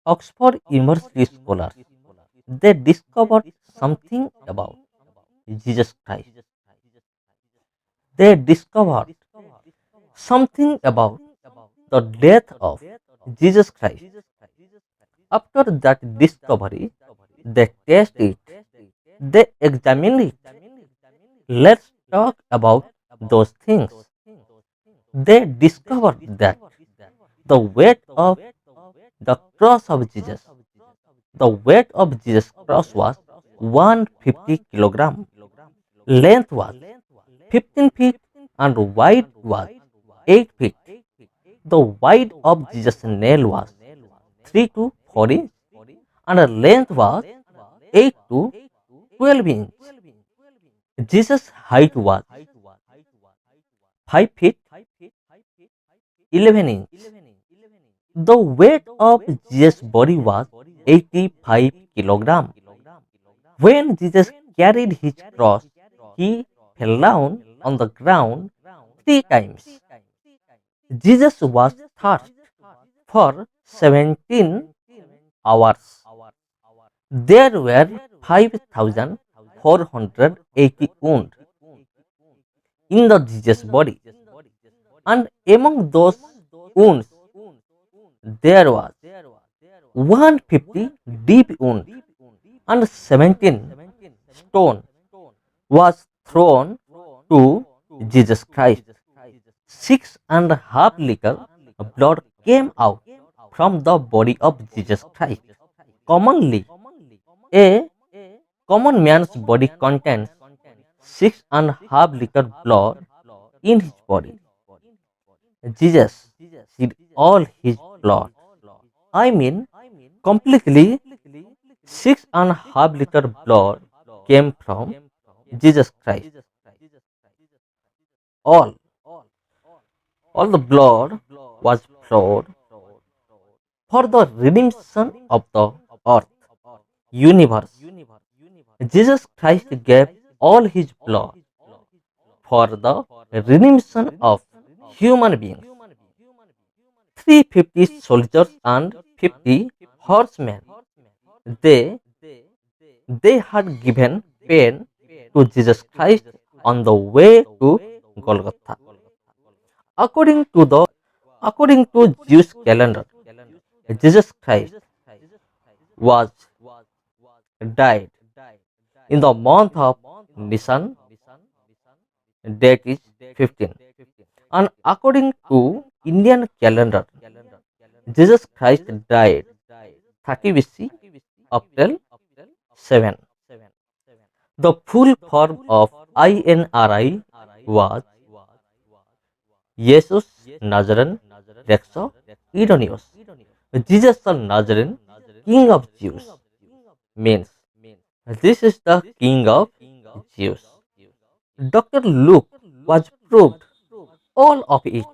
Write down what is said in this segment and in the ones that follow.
Oxford University scholars they discovered something about Jesus Christ. They discovered something about the death of Jesus Christ. After that discovery, they test it, they examine it. Let's talk about those things. They discovered that the weight of the cross of Jesus, the weight of Jesus' cross was 150 kilogram, length was 15 feet, and wide was 8 feet. The width of Jesus' nail was 3 to 4 inch, and the length was 8 to 12 inch. Jesus' height was 5 feet 11 inch. The weight of Jesus' body was 85 kilogram. When Jesus carried his cross, he fell down on the ground 3 times. Jesus was thirsty for 17 hours. There were 5,480 wounds in the Jesus body, and among those wounds there was 150 deep wound, and 17 stone was thrown to Jesus Christ. 6.5 liters blood came out from the body of Jesus Christ. Commonly, a common man's body contains 6.5 liters blood in his body. Jesus shed all his blood. I mean, completely 6.5 liters blood came from Jesus Christ. All, all the blood was flowed for the redemption of the earth, universe. Jesus Christ gave all his blood for the redemption of human beings. 350 soldiers and 50 horsemen. They, they had given pain to Jesus Christ on the way to Golgotha. According to Jewish calendar, Jesus Christ was died in the month of Nisan, date is 15. And according to Indian calendar, Jesus Christ died 30 BC, April 7. The full form of INRI was Jesus Nazarene Rexo Idonios. Jesus the Nazarene, King of Jews, means this is the King of Jews. Dr. Luke was proved all of it.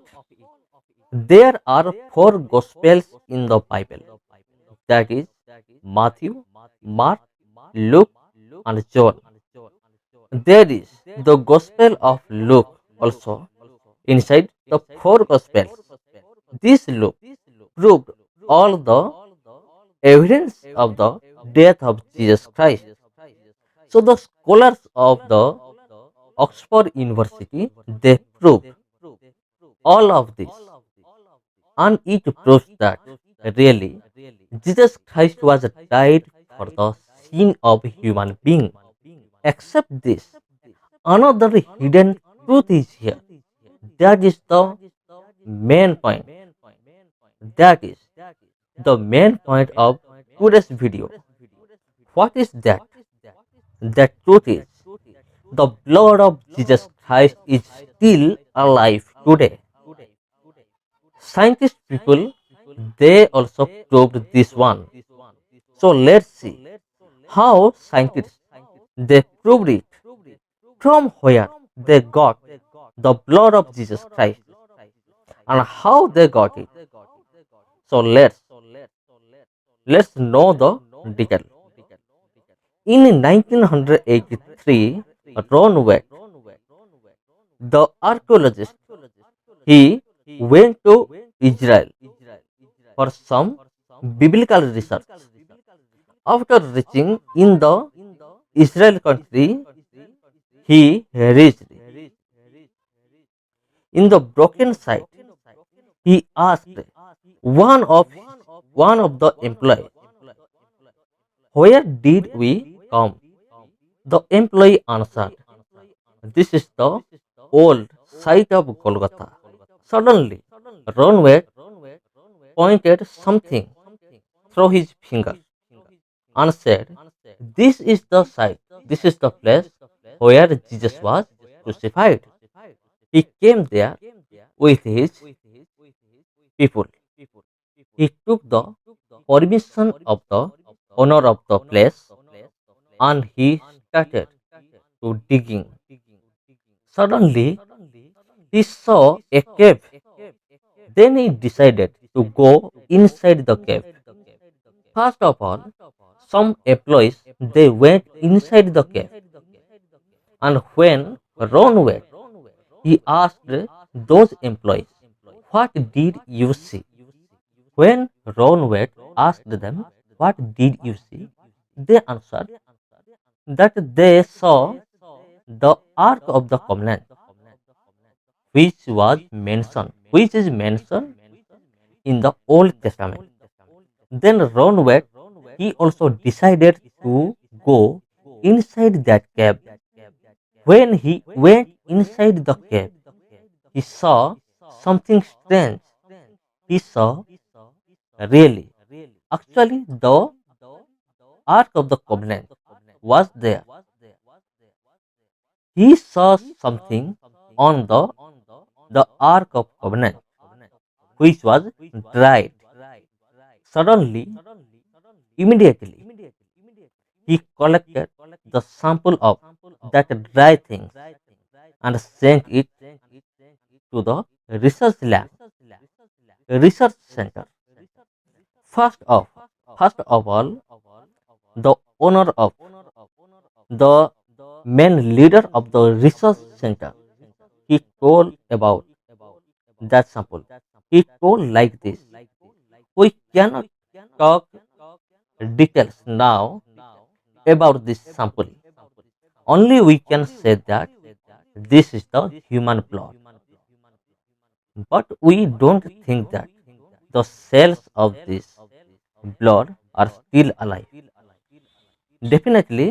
There are four Gospels in the Bible, that is Matthew, Mark, Luke, and John. There is the Gospel of Luke also inside the four Gospels. This Luke proved all the evidence of the death of Jesus Christ. So the scholars of the Oxford University they proved all of this, and it proves that really Jesus Christ was died for the sin of human being. Except this, another hidden truth is here. That is the main point. That is the main point of today's video. What is that? That truth is the blood of Jesus Christ is still alive today. Scientist people they also proved this one. So let's see how scientists they proved it, from where they got the blood of Jesus Christ and how they got it. So let's know the detail. In 1983, Ron Waite, the archaeologist, he went to Israel for some biblical research. After reaching in the Israel country, he reached in the broken site. He asked one of one of the employees, "Where did we come?" The employee answered, "This is the old site of Golgotha." Suddenly, Ronwet pointed something through his finger and said, "This is the site, this is the place where Jesus was crucified." He came there with his people. He took the permission of the owner of the place and he started to digging. Suddenly, he saw a cave. Then he decided to go inside the cave. First of all, some employees they went inside the cave, and when Ron went, he asked those employees, "What did you see?" When Ron went asked them, "What did you see?" they answered that they saw the Ark of the Covenant, which is mentioned in the Old Testament. Then Ronwet, he also decided to go inside that cave. When he went inside the cave, he saw something strange. He saw really, actually, the Ark of the Covenant was there. He saw something on the Ark of Covenant, which was dried. Suddenly, immediately, he collected the sample of that dry thing and sent it to the research lab, research center. First of, first of all, the owner of the main leader of the research center, he told about that sample. He told like this: "We cannot talk details now about this sample. Only we can say that this is the human blood. But we don't think that the cells of this blood are still alive. Definitely,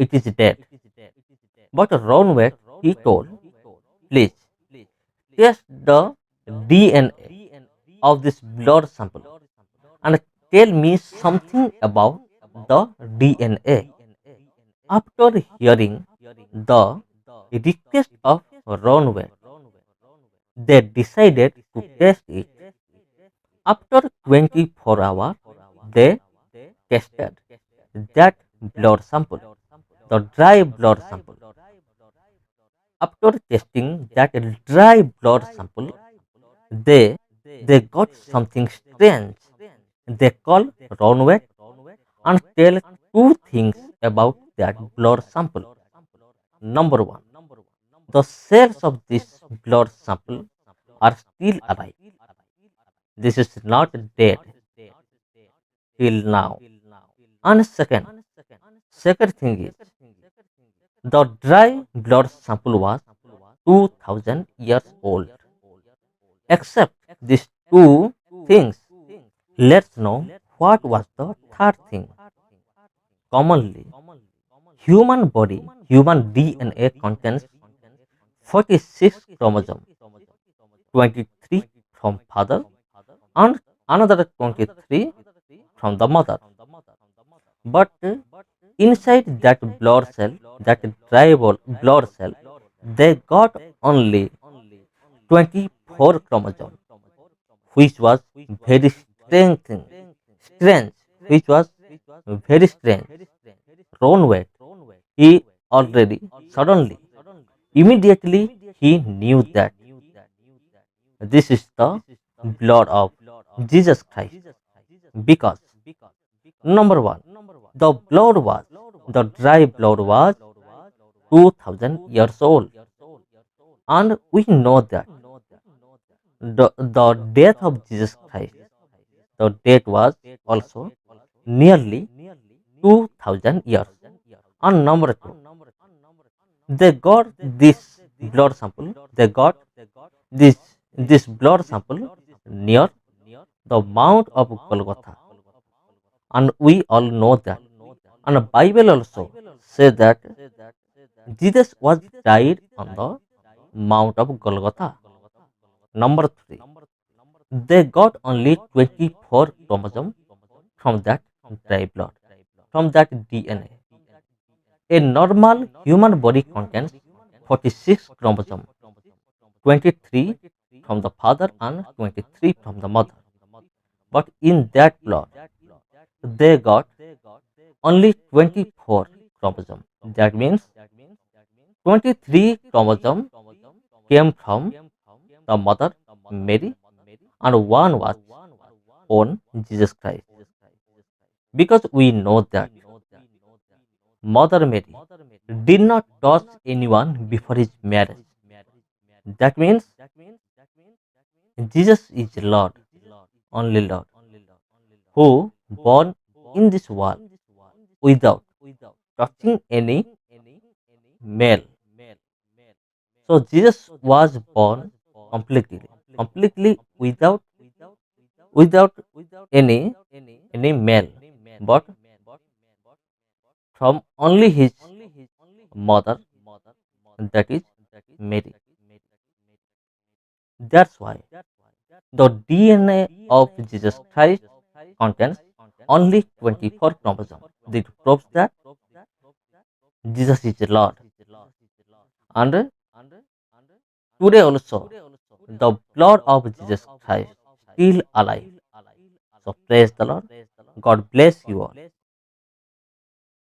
it is dead." But Ronwet, he told, "Please test the DNA of this blood sample and tell me something about the DNA." After hearing the request of Ronwet, they decided to test it. After 24 hours, they tested that blood sample, the dry blood sample. After testing that dry blood sample, they they got something strange. They call Ronwet and tell two things about that blood sample. Number one, the cells of this blood sample are still alive. This is not dead till now. And second thing is the dry blood sample was 2000 years old. Except these two things, let's know what was the third thing. Commonly, human DNA contains 46 chromosomes, 23 from father and another 23 from the mother. But inside that blood cell, that dry blood cell, they got only 24 chromosomes, which was very strange, which was very strange. Ronwet, he already, suddenly, immediately, he knew that this is the blood of Jesus Christ. Because, number one, the dry blood was 2000 years old. And we know that the death of Jesus Christ The date was also nearly 2000 years. And number two, they got this blood sample. They got this this blood sample near the Mount of Golgotha, and we all know that. And the Bible also says that Jesus was died on the Mount of Golgotha. Number three, they got only 24 chromosomes from that dry blood, from that DNA. A normal human body contains 46 chromosomes, 23 from the father and 23 from the mother. But in that blood, they got only 24 chromosomes. That means 23 chromosomes came from the mother Mary and one was on Jesus Christ. Because we know that Mother Mary did not touch anyone before his marriage. That means Jesus is Lord, only Lord, who born in this world without touching any male. So Jesus was born completely, completely without any male, but from only his mother, that is Mary. That's why the DNA of Jesus Christ contains only 24 chromosomes. This proves that Jesus is the Lord. And today also, the blood of Jesus Christ still alive. So praise the Lord. God bless you all.